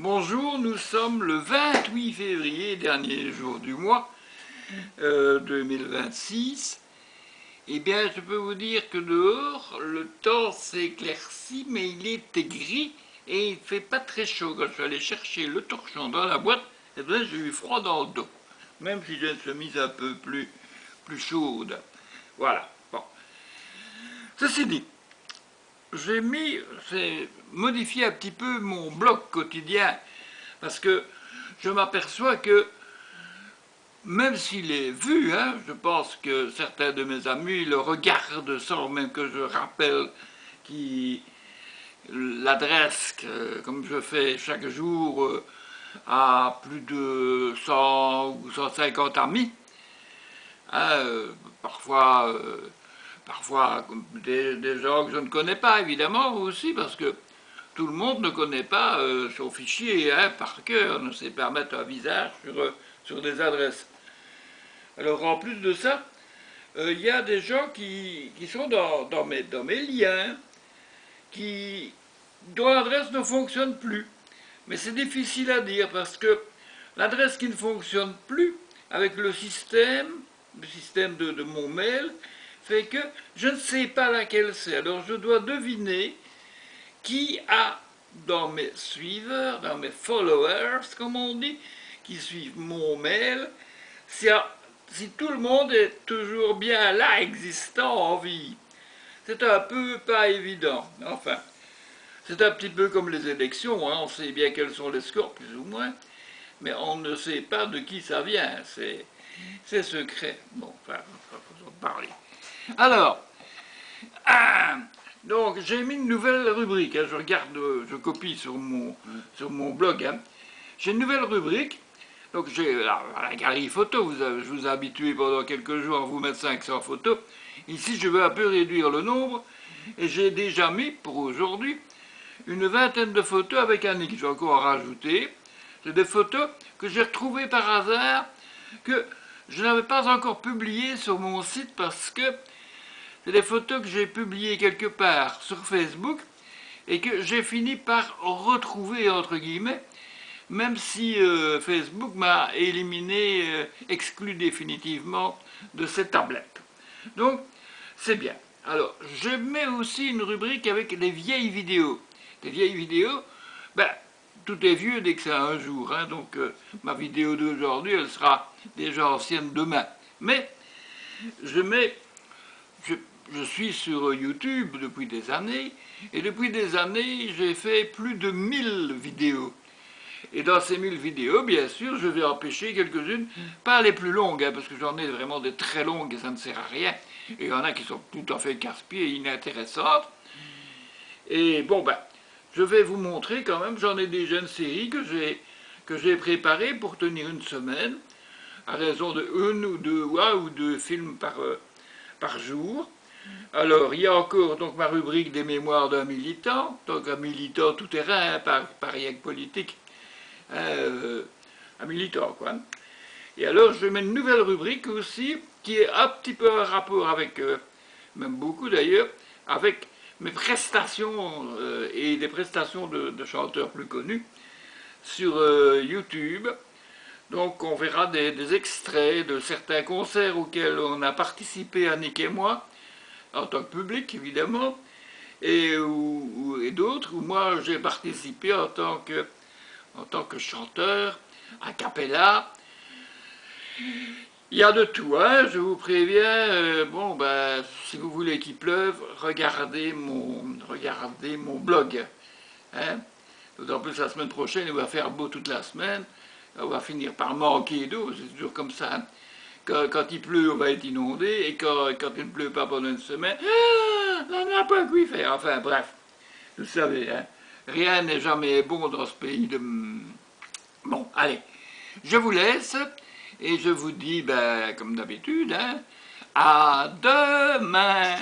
Bonjour, nous sommes le 28 février, dernier jour du mois 2026. Eh bien, je peux vous dire que dehors, le temps s'éclaircit, mais il était gris et il ne fait pas très chaud. Quand je suis allé chercher le torchon dans la boîte, eh bien, j'ai eu froid dans le dos, même si j'ai une chemise un peu plus chaude. Voilà. Bon. Ceci dit, j'ai modifié un petit peu mon blog quotidien parce que je m'aperçois que même s'il est vu, je pense que certains de mes amis le regardent sans même que je rappelle l'adresse, comme je fais chaque jour, à plus de 100 ou 150 amis. Hein, parfois des gens que je ne connais pas, évidemment, aussi, parce que tout le monde ne connaît pas son fichier par cœur, ne sait pas mettre un visage sur des adresses. Alors en plus de ça, il y a des gens qui sont dans mes liens, dont l'adresse ne fonctionne plus. Mais c'est difficile à dire parce que l'adresse qui ne fonctionne plus avec le système de mon mail, fait que je ne sais pas laquelle c'est. Alors je dois deviner qui a dans mes suiveurs, dans mes followers, comme on dit, qui suivent mon mail, si tout le monde est toujours bien là, existant, en vie. C'est un peu pas évident. Enfin, c'est un petit peu comme les élections, on sait bien quels sont les scores, plus ou moins, mais on ne sait pas de qui ça vient, c'est secret. Bon, enfin, faut en parler. Alors, donc j'ai mis une nouvelle rubrique, je copie sur mon blog, j'ai une nouvelle rubrique. Donc j'ai la galerie photo, je vous ai habitué pendant quelques jours à vous mettre 500 photos. Ici je veux un peu réduire le nombre et j'ai déjà mis pour aujourd'hui une vingtaine de photos avec Annick. Je vais encore en rajouter. C'est des photos que j'ai retrouvées par hasard, que je n'avais pas encore publiées sur mon site parce que c'est des photos que j'ai publiées quelque part sur Facebook et que j'ai fini par retrouver entre guillemets, même si Facebook m'a éliminé, exclu définitivement de cette tablette. Donc, c'est bien. Alors, je mets aussi une rubrique avec les vieilles vidéos. Les vieilles vidéos, tout est vieux dès que c'est un jour. Donc, ma vidéo d'aujourd'hui, elle sera déjà ancienne demain. Mais, je suis sur YouTube depuis des années, et depuis des années, j'ai fait plus de 1000 vidéos. Et dans ces 1000 vidéos, bien sûr, je vais en pêcher quelques-unes, pas les plus longues, parce que j'en ai vraiment des très longues et ça ne sert à rien. Et il y en a qui sont tout à fait casse-pieds et inintéressantes. Et bon, je vais vous montrer quand même, j'en ai déjà une série que j'ai préparée pour tenir une semaine, à raison de une ou deux films par jour. Alors, il y a encore donc ma rubrique des mémoires d'un militant, donc un militant tout-terrain, pas rien que politique, un militant, quoi. Et alors, je mets une nouvelle rubrique aussi, qui est un petit peu en rapport avec, même beaucoup d'ailleurs, avec mes prestations et des prestations de chanteurs plus connus sur YouTube. Donc, on verra des extraits de certains concerts auxquels on a participé, Annick et moi, en tant que public, évidemment, et d'autres où moi j'ai participé en tant que chanteur, a cappella. Il y a de tout, je vous préviens. Si vous voulez qu'il pleuve, regardez mon blog. D'autant plus la semaine prochaine, il va faire beau toute la semaine. On va finir par manquer d'eau, c'est toujours comme ça. Quand il pleut, on va être inondé, et quand il ne pleut pas pendant une semaine, on n'a pas quoi faire. Enfin bref, vous savez, rien n'est jamais bon dans ce pays de... Bon, allez, je vous laisse, et je vous dis, comme d'habitude, à demain.